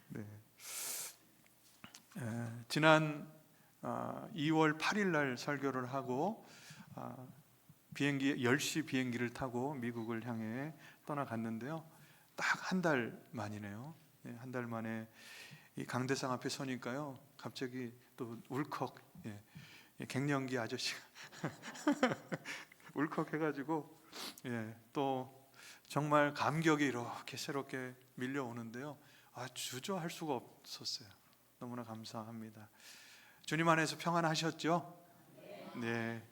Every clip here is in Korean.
네. 지난 2월 8일 날 설교를 하고 비행기 10시 비행기를 타고 미국을 향해 떠나갔는데요. 딱 한 달 만이네요. 한 달 만에 이 강대상 앞에 서니까요. 갑자기 또 울컥, 갱년기 아저씨가 울컥해가지고 또 정말 감격이 이렇게 새롭게 밀려오는데요. 주저할 수가 없었어요. 너무나 감사합니다. 주님 안에서 평안하셨죠? 네.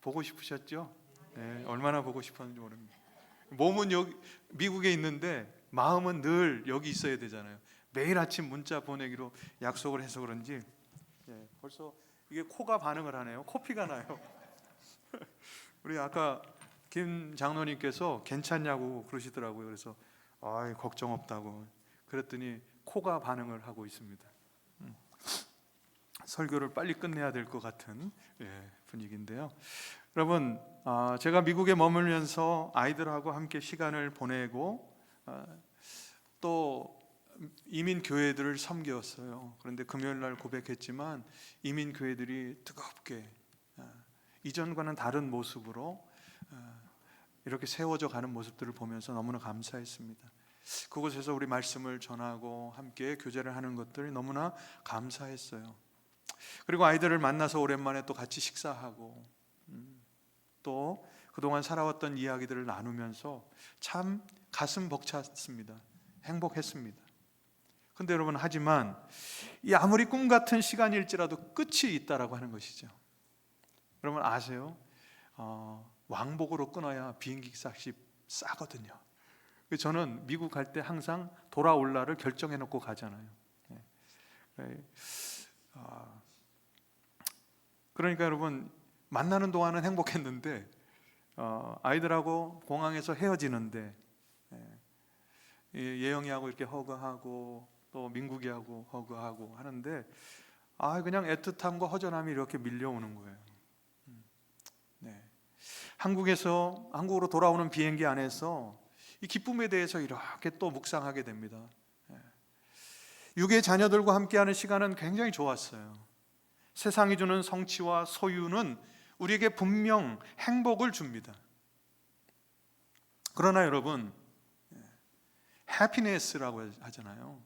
보고 싶으셨죠? 네. 얼마나 보고 싶었는지 모릅니다. 몸은 여기 미국에 있는데 마음은 늘 여기 있어야 되잖아요. 매일 아침 문자 보내기로 약속을 해서 그런지 벌써 이게 코가 반응을 하네요. 코피가 나요. 우리 아까 김 장로님께서 괜찮냐고 그러시더라고요. 그래서 걱정 없다고 그랬더니 코가 반응을 하고 있습니다. 설교를 빨리 끝내야 될 것 같은 분위기인데요. 여러분, 제가 미국에 머물면서 아이들하고 함께 시간을 보내고 또 이민 교회들을 섬겼어요. 그런데 금요일 날 고백했지만 이민 교회들이 뜨겁게 이전과는 다른 모습으로 이렇게 세워져 가는 모습들을 보면서 너무나 감사했습니다. 그곳에서 우리 말씀을 전하고 함께 교제를 하는 것들이 너무나 감사했어요. 그리고 아이들을 만나서 오랜만에 또 같이 식사하고 또 그동안 살아왔던 이야기들을 나누면서 참 가슴 벅찼습니다. 행복했습니다. 근데 여러분, 하지만 이 아무리 꿈 같은 시간일지라도 끝이 있다라고 하는 것이죠. 여러분 아세요? 왕복으로 끊어야 비행기 값이 싸거든요. 저는 미국 갈 때 항상 돌아올 날을 결정해 놓고 가잖아요. 그러니까 여러분, 만나는 동안은 행복했는데 아이들하고 공항에서 헤어지는데 예영이하고 이렇게 허그하고 또 민국이하고 허그하고 하는데 그냥 애틋함과 허전함이 이렇게 밀려오는 거예요. 한국으로 돌아오는 비행기 안에서 이 기쁨에 대해서 이렇게 또 묵상하게 됩니다. 육의 자녀들과 함께하는 시간은 굉장히 좋았어요. 세상이 주는 성취와 소유는 우리에게 분명 행복을 줍니다. 그러나 여러분, 해피니스라고 하잖아요.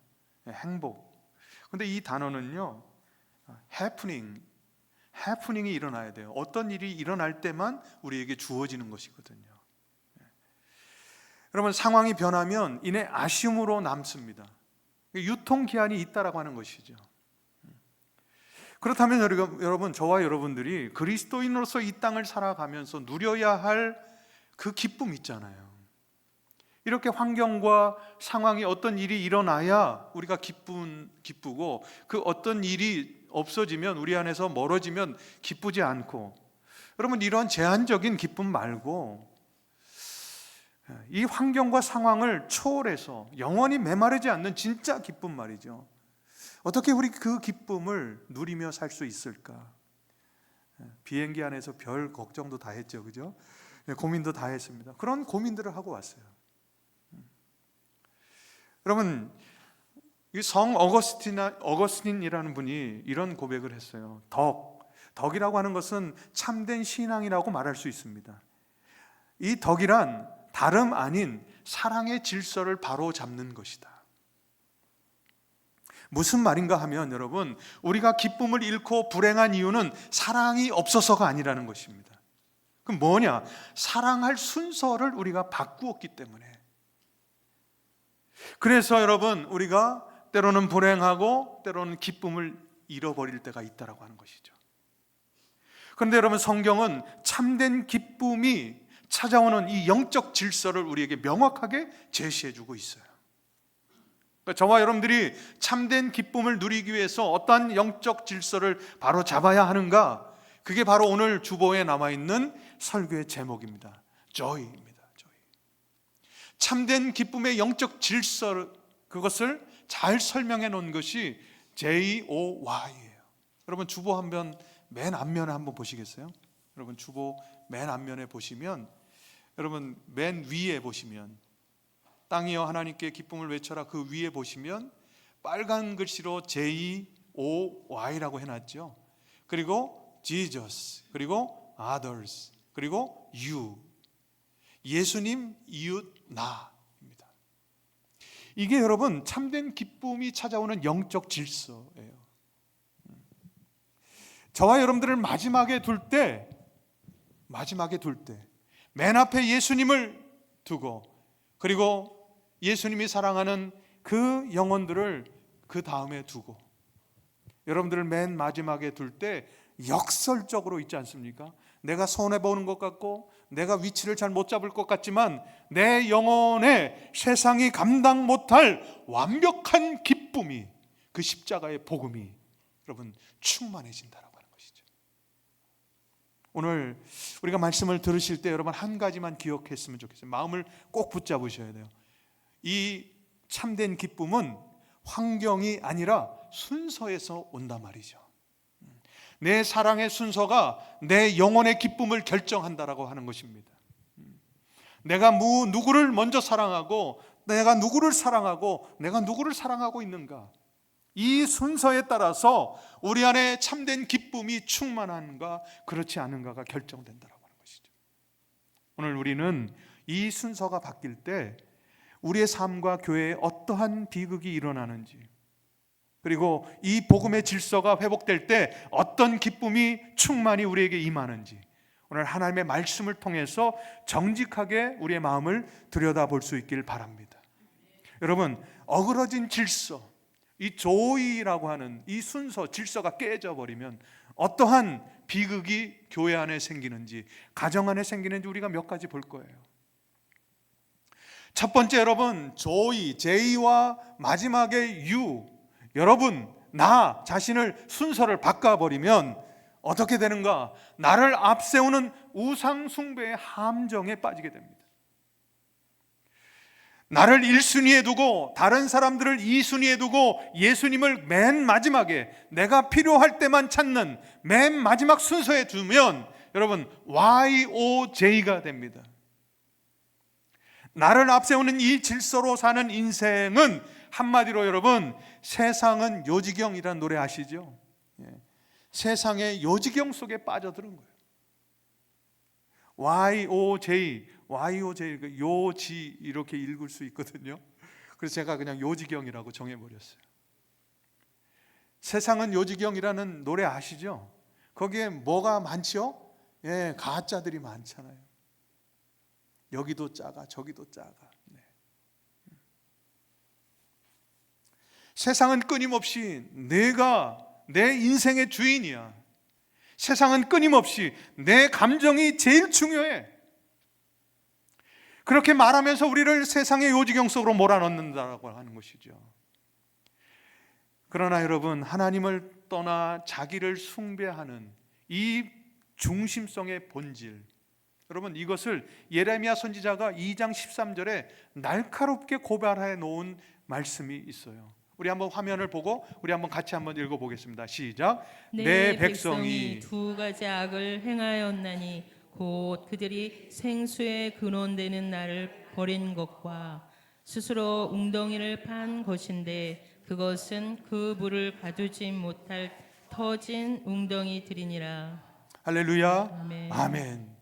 행복. 근데 이 단어는요, 해프닝이 일어나야 돼요. 어떤 일이 일어날 때만 우리에게 주어지는 것이거든요. 여러분, 상황이 변하면 이내 아쉬움으로 남습니다. 유통기한이 있다라고 하는 것이죠. 그렇다면 여러분, 저와 여러분들이 그리스도인으로서 이 땅을 살아가면서 누려야 할 그 기쁨 있잖아요. 이렇게 환경과 상황이 어떤 일이 일어나야 우리가 기쁘고 그 어떤 일이 없어지면 우리 안에서 멀어지면 기쁘지 않고, 여러분 이런 제한적인 기쁨 말고 이 환경과 상황을 초월해서 영원히 메마르지 않는 진짜 기쁨 말이죠. 어떻게 우리 그 기쁨을 누리며 살 수 있을까? 비행기 안에서 별 걱정도 다 했죠, 그죠? 고민도 다 했습니다. 그런 고민들을 하고 왔어요. 여러분, 성 어거스틴이라는 분이 이런 고백을 했어요. 덕이라고 하는 것은 참된 신앙이라고 말할 수 있습니다. 이 덕이란 다름 아닌 사랑의 질서를 바로 잡는 것이다. 무슨 말인가 하면 여러분, 우리가 기쁨을 잃고 불행한 이유는 사랑이 없어서가 아니라는 것입니다. 그럼 뭐냐? 사랑할 순서를 우리가 바꾸었기 때문에. 그래서 여러분, 우리가 때로는 불행하고 때로는 기쁨을 잃어버릴 때가 있다라고 하는 것이죠. 그런데 여러분, 성경은 참된 기쁨이 찾아오는 이 영적 질서를 우리에게 명확하게 제시해주고 있어요. 그러니까 저와 여러분들이 참된 기쁨을 누리기 위해서 어떠한 영적 질서를 바로 잡아야 하는가? 그게 바로 오늘 주보에 남아있는 설교의 제목입니다. Joy입니다. Joy. 참된 기쁨의 영적 질서, 그것을 잘 설명해 놓은 것이 JOY예요. 여러분, 주보 한번 맨 앞면에 한번 보시겠어요? 여러분, 주보 맨 앞면에 보시면, 여러분 맨 위에 보시면 땅이여 하나님께 기쁨을 외쳐라, 그 위에 보시면 빨간 글씨로 JOY라고 해놨죠. 그리고 Jesus, 그리고 others, 그리고 you. 예수님, 이웃, 나입니다. 이게 여러분 참된 기쁨이 찾아오는 영적 질서예요. 저와 여러분들을 마지막에 둘 때 맨 앞에 예수님을 두고, 그리고 예수님이 사랑하는 그 영혼들을 그 다음에 두고, 여러분들을 맨 마지막에 둘 때 역설적으로 있지 않습니까? 내가 손해보는 것 같고 내가 위치를 잘 못 잡을 것 같지만 내 영혼에 세상이 감당 못할 완벽한 기쁨이, 그 십자가의 복음이 여러분 충만해진다라고 하는 것이죠. 오늘 우리가 말씀을 들으실 때 여러분 한 가지만 기억했으면 좋겠어요. 마음을 꼭 붙잡으셔야 돼요. 이 참된 기쁨은 환경이 아니라 순서에서 온단 말이죠. 내 사랑의 순서가 내 영혼의 기쁨을 결정한다라고 하는 것입니다. 내가 누구를 먼저 사랑하고, 내가 누구를 사랑하고, 내가 누구를 사랑하고 있는가, 이 순서에 따라서 우리 안에 참된 기쁨이 충만한가 그렇지 않은가가 결정된다라고 하는 것이죠. 오늘 우리는 이 순서가 바뀔 때 우리의 삶과 교회에 어떠한 비극이 일어나는지, 그리고 이 복음의 질서가 회복될 때 어떤 기쁨이 충만히 우리에게 임하는지, 오늘 하나님의 말씀을 통해서 정직하게 우리의 마음을 들여다볼 수 있길 바랍니다. 여러분, 어그러진 질서, 이 조이라고 하는 이 순서, 질서가 깨져버리면 어떠한 비극이 교회 안에 생기는지, 가정 안에 생기는지 우리가 몇 가지 볼 거예요. 첫 번째, 여러분, 조이, J와 마지막에 U, 여러분 나 자신을 순서를 바꿔버리면 어떻게 되는가? 나를 앞세우는 우상 숭배의 함정에 빠지게 됩니다. 나를 1순위에 두고 다른 사람들을 2순위에 두고 예수님을 맨 마지막에, 내가 필요할 때만 찾는 맨 마지막 순서에 두면 여러분 YOJ가 됩니다. 나를 앞세우는 이 질서로 사는 인생은 한마디로 여러분, 세상은 요지경이라는 노래 아시죠? 세상의 요지경 속에 빠져드는 거예요. YOJ, 요지 이렇게 읽을 수 있거든요. 그래서 제가 그냥 요지경이라고 정해버렸어요. 세상은 요지경이라는 노래 아시죠? 거기에 뭐가 많죠? 가짜들이 많잖아요. 여기도 작아, 저기도 작아. 세상은 끊임없이 내가 내 인생의 주인이야. 세상은 끊임없이 내 감정이 제일 중요해. 그렇게 말하면서 우리를 세상의 요지경 속으로 몰아넣는다고 하는 것이죠. 그러나 여러분, 하나님을 떠나 자기를 숭배하는 이 중심성의 본질, 여러분 이것을 예레미야 선지자가 2장 13절에 날카롭게 고발해 놓은 말씀이 있어요. 우리 한번 화면을 보고 우리 한번 같이 한번 읽어보겠습니다. 시작. 내 백성이 두 가지 악을 행하였나니 곧 그들이 생수에 근원되는 나를 버린 것과 스스로 웅덩이를 판 것인데 그것은 그 물을 가두지 못할 터진 웅덩이들이니라. 할렐루야. 아멘. 아멘.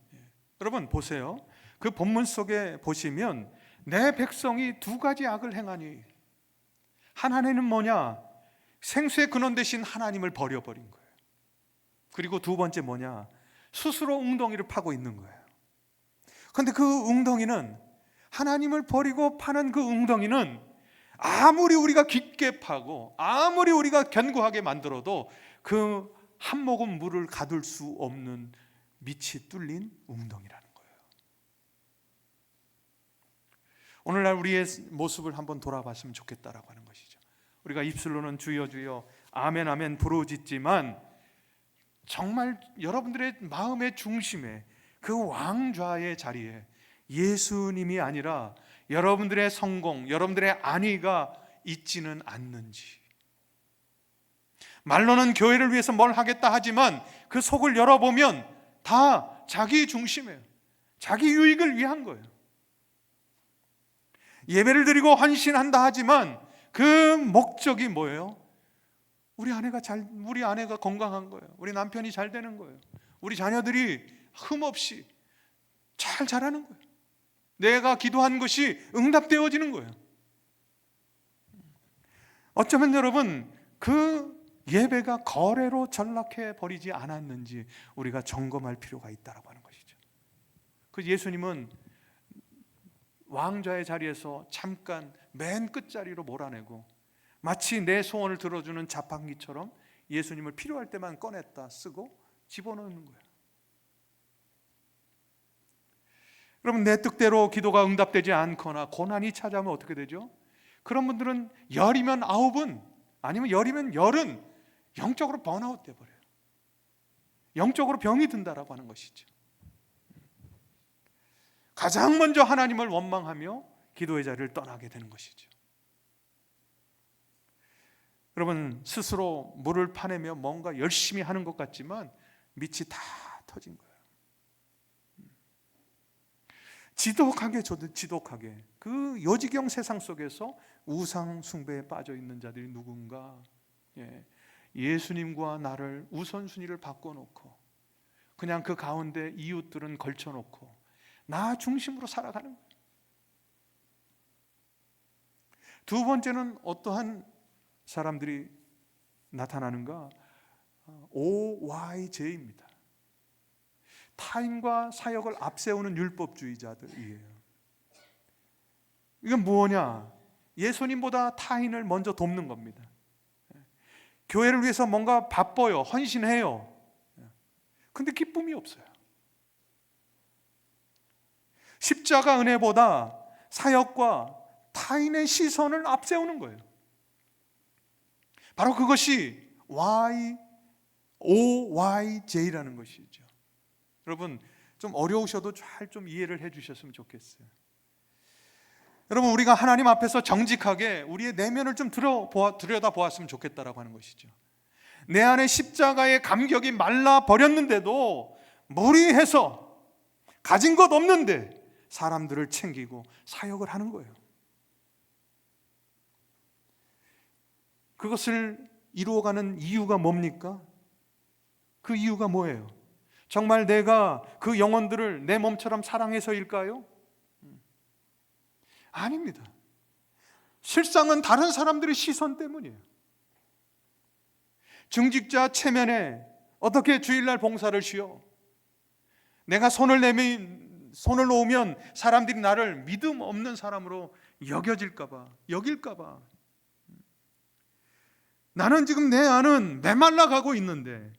여러분 보세요. 그 본문 속에 보시면 내 백성이 두 가지 악을 행하니, 하나는 뭐냐? 생수의 근원 되신 하나님을 버려버린 거예요. 그리고 두 번째 뭐냐? 스스로 웅덩이를 파고 있는 거예요. 그런데 그 웅덩이는, 하나님을 버리고 파는 그 웅덩이는 아무리 우리가 깊게 파고 아무리 우리가 견고하게 만들어도 그 한 모금 물을 가둘 수 없는 밑이 뚫린 웅덩이라는 거예요. 오늘날 우리의 모습을 한번 돌아봤으면 좋겠다라고 하는 것이죠. 우리가 입술로는 주여 주여 아멘 아멘 부르짖지만 정말 여러분들의 마음의 중심에, 그 왕좌의 자리에 예수님이 아니라 여러분들의 성공, 여러분들의 안위가 있지는 않는지. 말로는 교회를 위해서 뭘 하겠다 하지만 그 속을 열어보면 다 자기 중심이에요. 자기 유익을 위한 거예요. 예배를 드리고 헌신한다 하지만 그 목적이 뭐예요? 우리 아내가 건강한 거예요. 우리 남편이 잘 되는 거예요. 우리 자녀들이 흠없이 잘 자라는 거예요. 내가 기도한 것이 응답되어지는 거예요. 어쩌면 여러분 그 예배가 거래로 전락해 버리지 않았는지 우리가 점검할 필요가 있다라고 하는 것이죠. 그 예수님은 왕좌의 자리에서 잠깐 맨 끝자리로 몰아내고 마치 내 소원을 들어주는 자판기처럼 예수님을 필요할 때만 꺼냈다 쓰고 집어넣는 거예요. 여러분, 내 뜻대로 기도가 응답되지 않거나 고난이 찾아오면 어떻게 되죠? 그런 분들은 열이면 9은 아니면 열이면 10은 영적으로 번아웃 돼버려요. 영적으로 병이 든다라고 하는 것이죠. 가장 먼저 하나님을 원망하며 기도의 자리를 떠나게 되는 것이죠. 여러분, 스스로 물을 파내며 뭔가 열심히 하는 것 같지만 밑이 다 터진 거예요. 지독하게 그 요지경 세상 속에서 우상 숭배에 빠져 있는 자들이 누군가, 예수님과 나를 우선순위를 바꿔놓고 그냥 그 가운데 이웃들은 걸쳐놓고 나 중심으로 살아가는 거예요. 두 번째는 어떠한 사람들이 나타나는가? OYJ입니다. 타인과 사역을 앞세우는 율법주의자들이에요. 이건 뭐냐? 예수님보다 타인을 먼저 돕는 겁니다. 교회를 위해서 뭔가 바빠요, 헌신해요. 근데 기쁨이 없어요. 십자가 은혜보다 사역과 타인의 시선을 앞세우는 거예요. 바로 그것이 OYJ라는 것이죠. 여러분, 좀 어려우셔도 잘 좀 이해를 해 주셨으면 좋겠어요. 여러분, 우리가 하나님 앞에서 정직하게 우리의 내면을 좀 들여다보았으면 좋겠다라고 하는 것이죠. 내 안에 십자가의 감격이 말라 버렸는데도 무리해서 가진 것 없는데 사람들을 챙기고 사역을 하는 거예요. 그것을 이루어가는 이유가 뭡니까? 그 이유가 뭐예요? 정말 내가 그 영혼들을 내 몸처럼 사랑해서일까요? 아닙니다. 실상은 다른 사람들의 시선 때문이에요. 중직자 체면에 어떻게 주일날 봉사를 쉬어? 내가 손을 놓으면 사람들이 나를 믿음 없는 사람으로 여길까봐. 나는 지금 내 안은 메말라 가고 있는데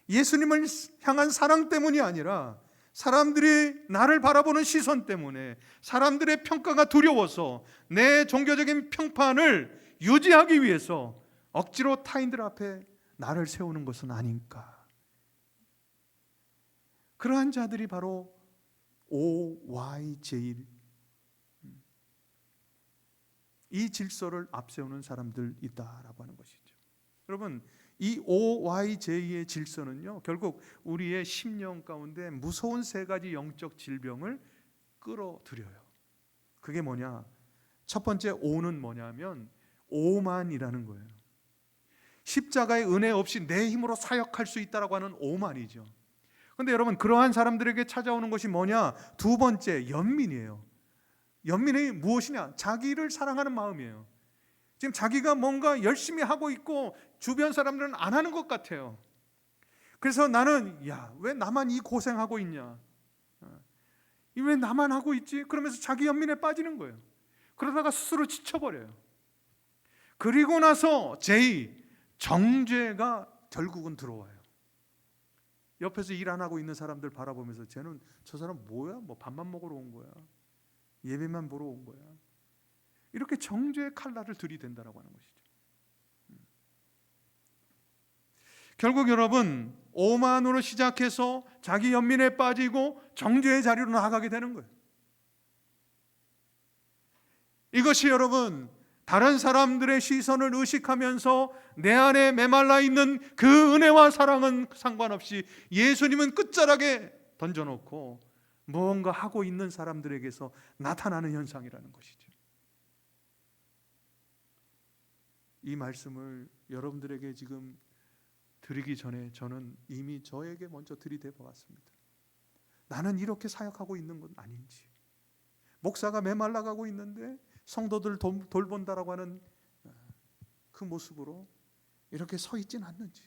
예수님을 향한 사랑 때문이 아니라 사람들이 나를 바라보는 시선 때문에, 사람들의 평가가 두려워서 내 종교적인 평판을 유지하기 위해서 억지로 타인들 앞에 나를 세우는 것은 아닌가. 그러한 자들이 바로 OYJ, 이 질서를 앞세우는 사람들이다라고 하는 것이죠. 여러분, 이 OYJ의 질서는요, 결국 우리의 심령 가운데 무서운 세 가지 영적 질병을 끌어들여요. 그게 뭐냐? 첫 번째 O는 뭐냐면 오만이라는 거예요. 십자가의 은혜 없이 내 힘으로 사역할 수 있다라고 하는 오만이죠. 그런데 여러분, 그러한 사람들에게 찾아오는 것이 뭐냐? 두 번째, 연민이에요. 연민이 무엇이냐? 자기를 사랑하는 마음이에요. 지금 자기가 뭔가 열심히 하고 있고 주변 사람들은 안 하는 것 같아요. 그래서 나는 왜 나만 이 고생하고 있냐? 왜 나만 하고 있지? 그러면서 자기 연민에 빠지는 거예요. 그러다가 스스로 지쳐버려요. 그리고 나서 정죄가 결국은 들어와요. 옆에서 일 안 하고 있는 사람들 바라보면서 쟤는 저 사람 뭐야? 뭐 밥만 먹으러 온 거야? 예배만 보러 온 거야? 이렇게 정죄의 칼날을 들이댄다라고 하는 것이죠. 결국 여러분, 오만으로 시작해서 자기 연민에 빠지고 정죄의 자리로 나아가게 되는 거예요. 이것이 여러분, 다른 사람들의 시선을 의식하면서 내 안에 메말라 있는 그 은혜와 사랑은 상관없이 예수님은 끝자락에 던져놓고 무언가 하고 있는 사람들에게서 나타나는 현상이라는 것이죠. 이 말씀을 여러분들에게 지금 드리기 전에 저는 이미 저에게 먼저 들이대 보았습니다. 나는 이렇게 사역하고 있는 건 아닌지, 목사가 메말라가고 있는데 성도들 돌본다라고 하는 그 모습으로 이렇게 서 있진 않는지,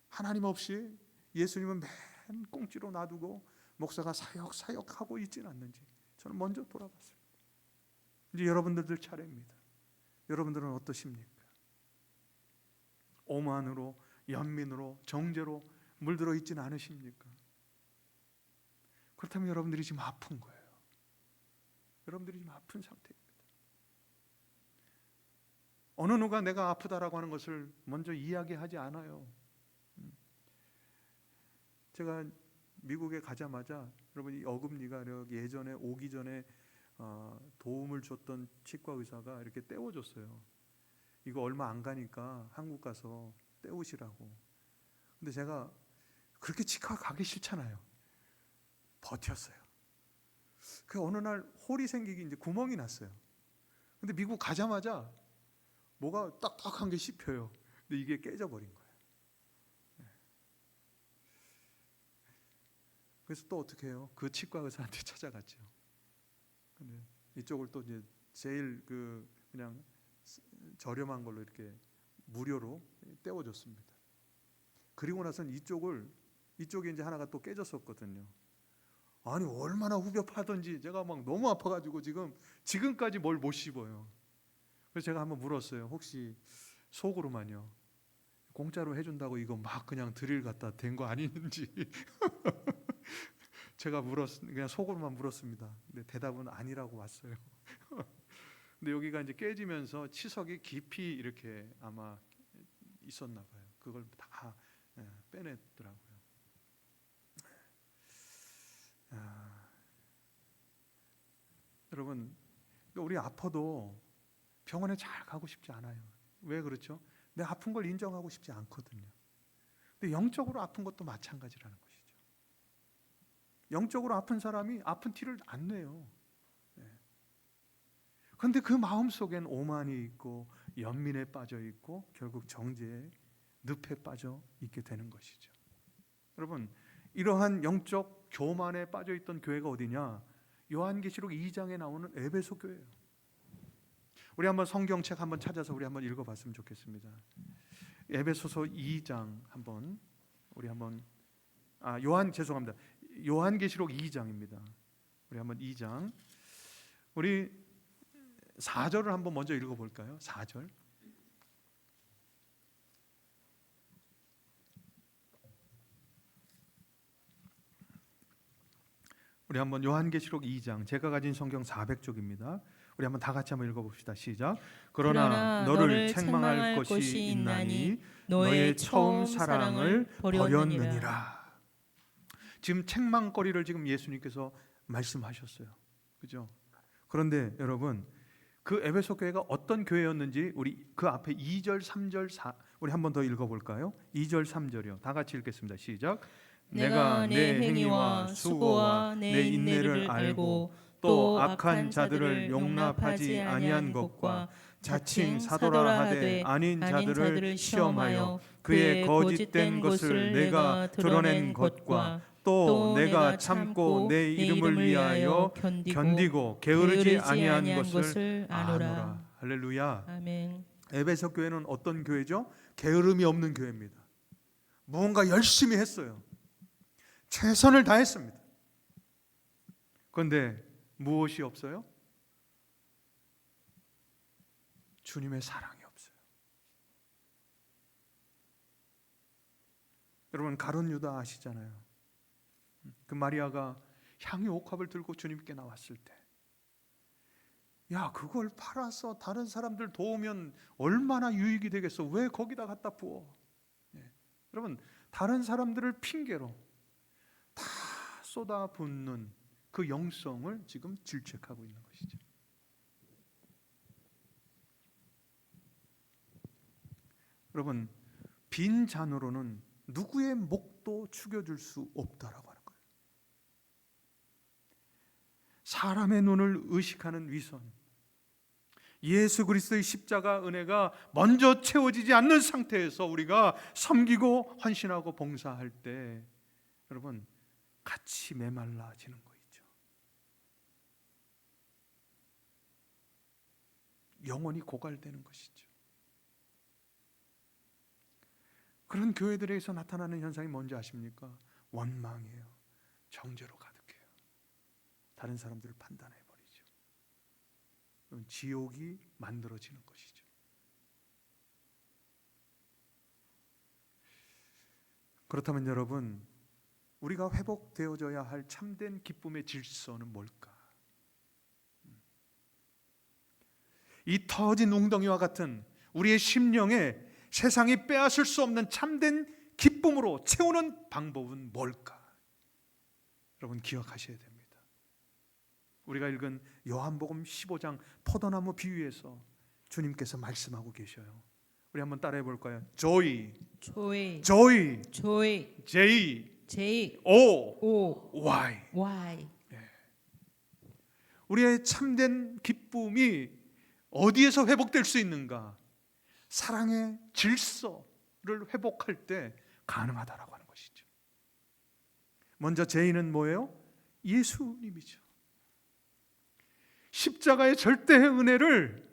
하나님 없이 예수님은 맨 꽁지로 놔두고 목사가 사역하고 있진 않는지 저는 먼저 돌아봤습니다. 이제 여러분들 차례입니다. 여러분들은 어떠십니까? 오만으로, 연민으로, 정죄로 물들어 있지는 않으십니까? 그렇다면 여러분들이 지금 아픈 거예요. 여러분들이 지금 아픈 상태입니다. 어느 누가 내가 아프다라고 하는 것을 먼저 이야기하지 않아요. 제가 미국에 가자마자 여러분, 이 어금니가 예전에 오기 전에 도움을 줬던 치과 의사가 이렇게 떼어줬어요. 이거 얼마 안 가니까 한국 가서 떼우시라고. 근데 제가 그렇게 치과 가기 싫잖아요. 버텼어요. 그 어느 날 홀이 생기기, 이제 구멍이 났어요. 근데 미국 가자마자 뭐가 딱딱한 게 씹혀요. 근데 이게 깨져버린 거예요. 그래서 또 어떻게 해요? 그 치과 의사한테 찾아갔죠. 근데 이쪽을 또 이제 제일 그냥 저렴한 걸로 이렇게 무료로 떼어줬습니다. 그리고 나서는 이쪽에 이제 하나가 또 깨졌었거든요. 아니 얼마나 후벼파던지 제가 막 너무 아파가지고 지금까지 뭘 못 씹어요. 그래서 제가 한번 물었어요. 혹시 속으로만요, 공짜로 해준다고 이거 막 그냥 드릴 갖다 댄 거 아닌지. 제가 그냥 속으로만 물었습니다. 근데 대답은 아니라고 왔어요. 근데 여기가 이제 깨지면서 치석이 깊이 이렇게 아마 있었나 봐요. 그걸 다 빼냈더라고요. 여러분, 우리 아파도 병원에 잘 가고 싶지 않아요. 왜 그렇죠? 내 아픈 걸 인정하고 싶지 않거든요. 근데 영적으로 아픈 것도 마찬가지라는 것이죠. 영적으로 아픈 사람이 아픈 티를 안 내요. 그런데 그 마음속엔 오만이 있고 연민에 빠져 있고 결국 정죄에 늪에 빠져 있게 되는 것이죠. 여러분, 이러한 영적 교만에 빠져 있던 교회가 어디냐? 요한계시록 2장에 나오는 에베소 교회예요. 우리 한번 성경책 한번 찾아서 우리 한번 읽어봤으면 좋겠습니다. 에베소서 2장 한번 우리 한번 요한계시록 2장입니다. 우리 한번 2장 우리 4절을 한번 먼저 읽어볼까요? 4절. 우리 한번 요한계시록 2장, 제가 가진 성경 400쪽입니다. 우리 한번 다 같이 한번 읽어봅시다. 시작. 그러나 너를 책망할 것이 있나니 너의 처음 사랑을 버렸느니라. 지금 책망거리를 지금 예수님께서 말씀하셨어요. 그죠? 그런데 여러분, 그 에베소 교회가 어떤 교회였는지 우리 그 앞에 2절, 3절, 4 우리 한번 더 읽어볼까요? 2절, 3절이요. 다 같이 읽겠습니다. 시작. 내가 내 행위와 수고와 내 인내를 알고 또 악한 자들을 용납하지 아니한 것과 자칭 사도라 하되 아닌 자들을 시험하여 그의 거짓된 것을 내가 드러낸 것과 또 내가 참고 내 이름을 위하여 견디고 게으르지 아니한 것을 아노라. 할렐루야. 아멘. 에베소 교회는 어떤 교회죠? 게으름이 없는 교회입니다. 무언가 열심히 했어요. 최선을 다했습니다. 그런데 무엇이 없어요? 주님의 사랑이 없어요. 여러분, 가룟 유다 아시잖아요. 그 마리아가 향유 옥합을 들고 주님께 나왔을 때, 야, 그걸 팔아서 다른 사람들 도우면 얼마나 유익이 되겠어. 왜 거기다 갖다 부어? 여러분, 다른 사람들을 핑계로 다 쏟아붓는 그 영성을 지금 질책하고 있는 것이죠. 여러분, 빈 잔으로는 누구의 목도 축여줄 수 없다라고 하는 거예요. 사람의 눈을 의식하는 위선, 예수 그리스도의 십자가 은혜가 먼저 채워지지 않는 상태에서 우리가 섬기고 헌신하고 봉사할 때 여러분 같이 메말라지는 거 있죠. 영혼이 고갈되는 것이죠. 그런 교회들에서 나타나는 현상이 뭔지 아십니까? 원망이에요. 정죄로 가득해요. 다른 사람들을 판단해버리죠. 지옥이 만들어지는 것이죠. 그렇다면 여러분, 우리가 회복되어져야 할 참된 기쁨의 질서는 뭘까? 이 터진 웅덩이와 같은 우리의 심령에 세상이 빼앗을 수 없는 참된 기쁨으로 채우는 방법은 뭘까? 여러분 기억하셔야 됩니다. 우리가 읽은 요한복음 15장 포도나무 비유에서 주님께서 말씀하고 계셔요. 우리 한번 따라해 볼까요? Joy, joy, joy, joy, J, J, O, O, Y. Y. 우리의 참된 기쁨이 어디에서 회복될 수 있는가? 사랑의 질서를 회복할 때 가능하다라고 하는 것이죠. 먼저 J는 뭐예요? 예수님이죠. 십자가의 절대의 은혜를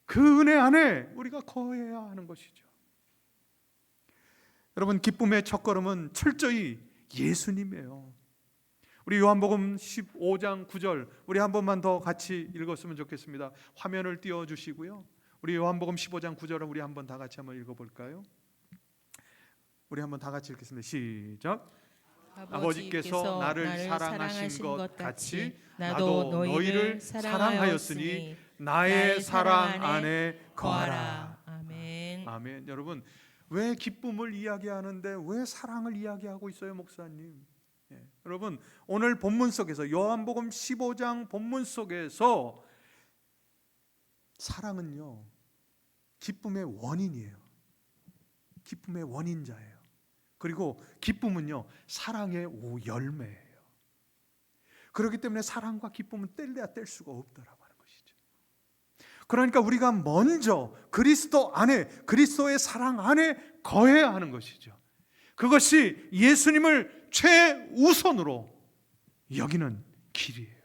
그 은혜 안에 우리가 거해야 하는 것이죠. 여러분 기쁨의 첫걸음은 철저히 예수님이에요. 우리 요한복음 15장 9절 우리 한 번만 더 같이 읽었으면 좋겠습니다. 화면을 띄워주시고요. 우리 요한복음 15장 9절을 우리 한번 다 같이 한번 읽어볼까요? 우리 한번 다 같이 읽겠습니다. 시작. 아버지께서 나를 사랑하신 것 같이 나도 너희를 사랑하였으니 나의 사랑 안에 거하라. 아멘. 아멘. 여러분 왜 기쁨을 이야기하는데 왜 사랑을 이야기하고 있어요, 목사님? 여러분 오늘 본문 속에서 요한복음 15장 본문 속에서 사랑은요 기쁨의 원인이에요. 기쁨의 원인자예요. 그리고 기쁨은요 사랑의 열매예요. 그렇기 때문에 사랑과 기쁨은 뗄래야 뗄 수가 없다라고 하는 것이죠. 그러니까 우리가 먼저 그리스도 안에 그리스도의 사랑 안에 거해야 하는 것이죠. 그것이 예수님을 최우선으로 여기는 길이에요.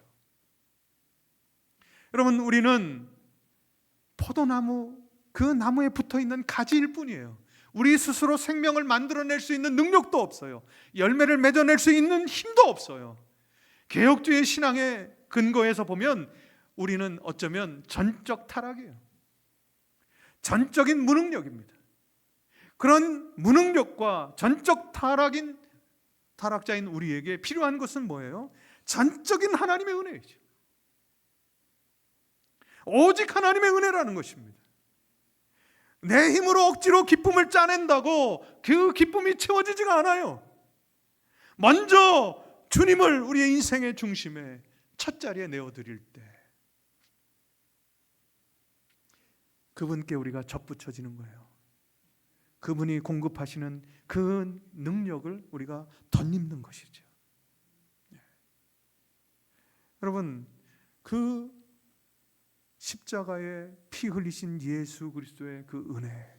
여러분 우리는 포도나무 그 나무에 붙어있는 가지일 뿐이에요. 우리 스스로 생명을 만들어낼 수 있는 능력도 없어요. 열매를 맺어낼 수 있는 힘도 없어요. 개혁주의 신앙의 근거에서 보면 우리는 어쩌면 전적 타락이에요. 전적인 무능력입니다. 그런 무능력과 전적 타락자인 우리에게 필요한 것은 뭐예요? 전적인 하나님의 은혜이죠. 오직 하나님의 은혜라는 것입니다. 내 힘으로 억지로 기쁨을 짜낸다고 그 기쁨이 채워지지가 않아요. 먼저 주님을 우리의 인생의 중심에 첫 자리에 내어드릴 때 그분께 우리가 접붙여지는 거예요. 그분이 공급하시는 그 능력을 우리가 덧입는 것이죠. 여러분 그 십자가에 피 흘리신 예수 그리스도의 그 은혜,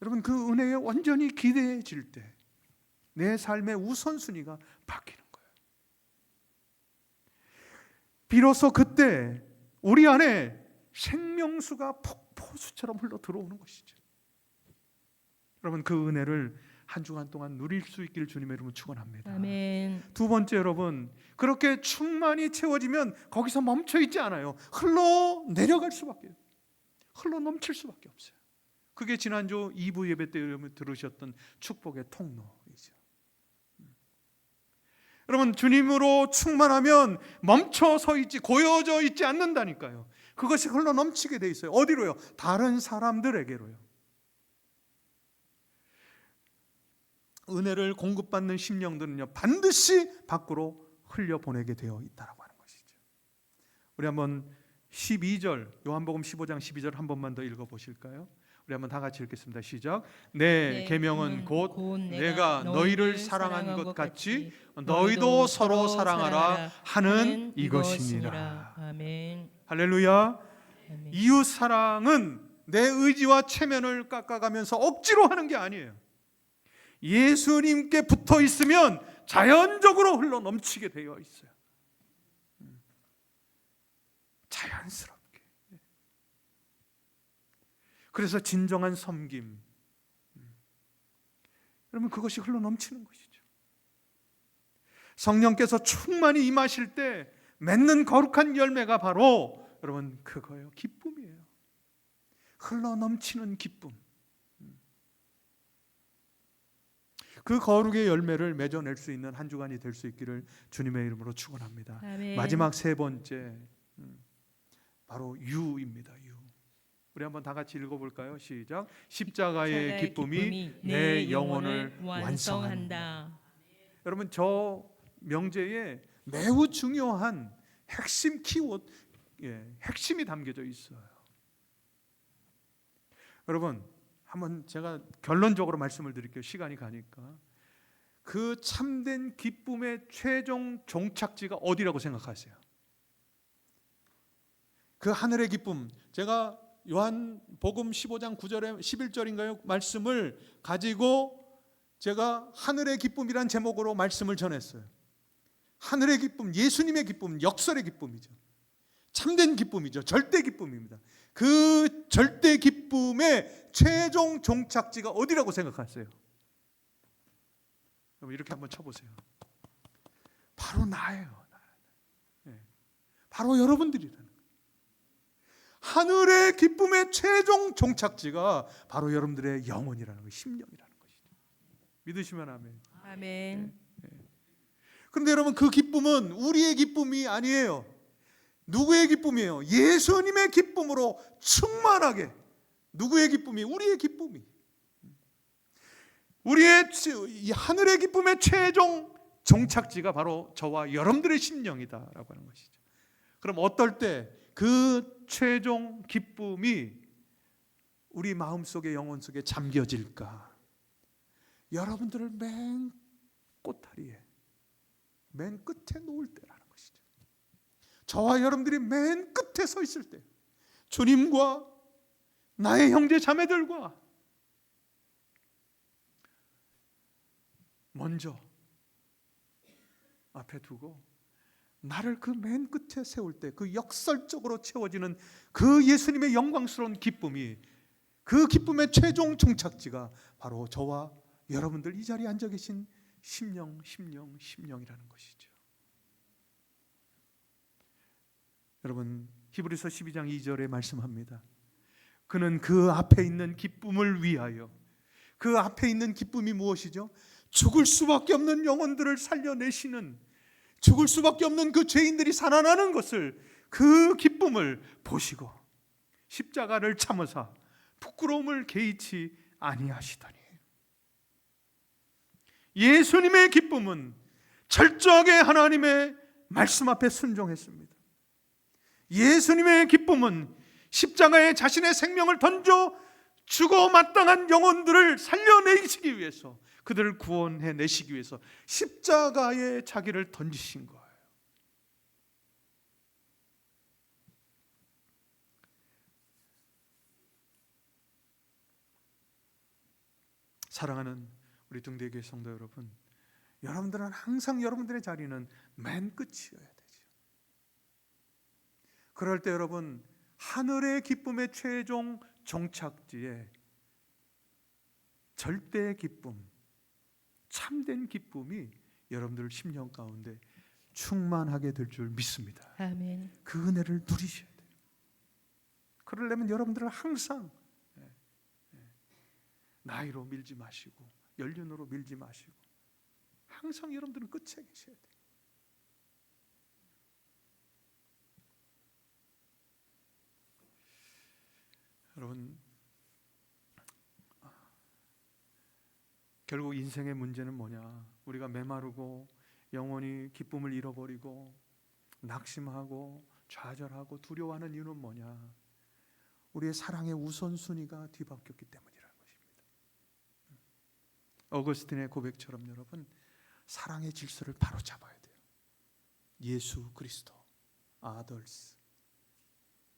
여러분 그 은혜에 완전히 기대해질 때 내 삶의 우선순위가 바뀌는 거예요. 비로소 그때 우리 안에 생명수가 폭포수처럼 흘러 들어오는 것이죠. 여러분 그 은혜를 한 주간 동안 누릴 수 있기를 주님의 이름으로 축원합니다. 아멘. 두 번째 여러분 그렇게 충만히 채워지면 거기서 멈춰 있지 않아요. 흘러 내려갈 수밖에, 흘러 넘칠 수밖에 없어요. 그게 지난주 2부 예배 때 들으셨던 축복의 통로이죠. 여러분 주님으로 충만하면 멈춰 서 있지 고여져 있지 않는다니까요. 그것이 흘러 넘치게 돼 있어요. 어디로요? 다른 사람들에게로요. 은혜를 공급받는 심령들은요 반드시 밖으로 흘려보내게 되어 있다라고 하는 것이죠. 우리 한번 12절 요한복음 15장 12절 한 번만 더 읽어보실까요? 우리 한번 다 같이 읽겠습니다. 시작. 내 계명은 곧 내가 너희를 사랑한 것 같이 너희도 서로 사랑하라 하는 이것이니라. 아멘. 할렐루야. 아멘. 이웃 사랑은 내 의지와 체면을 깎아가면서 억지로 하는 게 아니에요. 예수님께 붙어 있으면 자연적으로 흘러 넘치게 되어 있어요. 자연스럽게. 그래서 진정한 섬김. 여러분, 그것이 흘러 넘치는 것이죠. 성령께서 충만히 임하실 때 맺는 거룩한 열매가 바로 여러분 그거예요. 기쁨이에요. 흘러 넘치는 기쁨. 그 거룩의 열매를 맺어낼 수 있는 한 주간이 될 수 있기를 주님의 이름으로 축원합니다. 아멘. 마지막 세 번째, 바로 유입니다. 유. 우리 한번 다 같이 읽어볼까요? 시작. 십자가의 기쁨이 내 영혼을 완성한다. 여러분, 저 명제에 매우 중요한 핵심 키워드, 핵심이 담겨져 있어요. 여러분, 한번 제가 결론적으로 말씀을 드릴게요. 시간이 가니까. 그 참된 기쁨의 최종 종착지가 어디라고 생각하세요? 그 하늘의 기쁨, 제가 요한복음 15장 9절에 11절인가요? 말씀을 가지고 제가 하늘의 기쁨이란 제목으로 말씀을 전했어요. 하늘의 기쁨, 예수님의 기쁨, 역설의 기쁨이죠. 참된 기쁨이죠. 절대 기쁨입니다. 그 절대 기쁨의 최종 종착지가 어디라고 생각하세요? 이렇게 한번 쳐보세요. 바로 나예요. 바로 여러분들이라는 거예요. 하늘의 기쁨의 최종 종착지가 바로 여러분들의 영혼이라는 거예요. 심령이라는 것이죠. 믿으시면 아멘. 아멘. 그런데 여러분, 그 기쁨은 우리의 기쁨이 아니에요. 누구의 기쁨이에요? 예수님의 기쁨으로 충만하게. 누구의 기쁨이? 우리의 기쁨이. 우리의 이 하늘의 기쁨의 최종 종착지가 바로 저와 여러분들의 심령이다라고 하는 것이죠. 그럼 어떨 때 그 최종 기쁨이 우리 마음속에, 영혼 속에 잠겨질까? 여러분들을 맨 꼬다리에, 맨 끝에 놓을 때라는 것이죠. 저와 여러분들이 맨 끝에 서 있을 때, 주님과 나의 형제 자매들과 먼저 앞에 두고 나를 그 맨 끝에 세울 때, 그 역설적으로 채워지는 그 예수님의 영광스러운 기쁨이, 그 기쁨의 최종 종착지가 바로 저와 여러분들 이 자리에 앉아 계신 심령이라는 것이죠. 여러분, 히브리서 12장 2절에 말씀합니다. 그는 그 앞에 있는 기쁨을 위하여, 그 앞에 있는 기쁨이 무엇이죠? 죽을 수밖에 없는 영혼들을 살려내시는, 죽을 수밖에 없는 그 죄인들이 살아나는 것을, 그 기쁨을 보시고 십자가를 참으사 부끄러움을 개의치 아니하시더니. 예수님의 기쁨은 철저하게 하나님의 말씀 앞에 순종했습니다. 예수님의 기쁨은 십자가에 자신의 생명을 던져 죽어 마땅한 영혼들을 살려내시기 위해서, 그들을 구원해내시기 위해서 십자가에 자기를 던지신 거예요. 사랑하는 우리 등대교회 성도 여러분, 여러분들은 항상 여러분들의 자리는 맨 끝이어야 되죠. 그럴 때 여러분, 하늘의 기쁨의 최종 종착지에 절대의 기쁨, 참된 기쁨이 여러분들 심령 가운데 충만하게 될 줄 믿습니다. 아멘. 그 은혜를 누리셔야 돼요. 그러려면 여러분들은 항상 나이로 밀지 마시고, 연륜으로 밀지 마시고, 항상 여러분들은 끝에 계셔야 돼요. 여러분, 결국 인생의 문제는 뭐냐? 우리가 메마르고 영원히 기쁨을 잃어버리고 낙심하고 좌절하고 두려워하는 이유는 뭐냐? 우리의 사랑의 우선순위가 뒤바뀌었기 때문이라는 것입니다. 어거스틴의 고백처럼 여러분, 사랑의 질서를 바로 잡아야 돼요. 예수 그리스도, 아더스,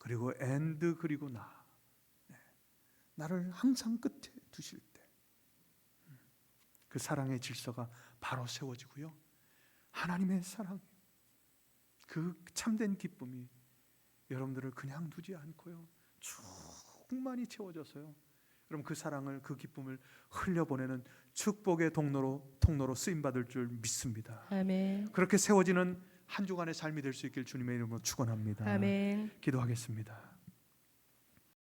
그리고 and 그리고 나. 나를 항상 끝에 두실 때 그 사랑의 질서가 바로 세워지고요. 하나님의 사랑, 그 참된 기쁨이 여러분들을 그냥 두지 않고요. 충만히 채워져서요. 여러분 그 사랑을, 그 기쁨을 흘려보내는 축복의 통로로 쓰임받을 줄 믿습니다. 아멘. 그렇게 세워지는 한 주간의 삶이 될 수 있길 주님의 이름으로 축원합니다. 아멘. 기도하겠습니다.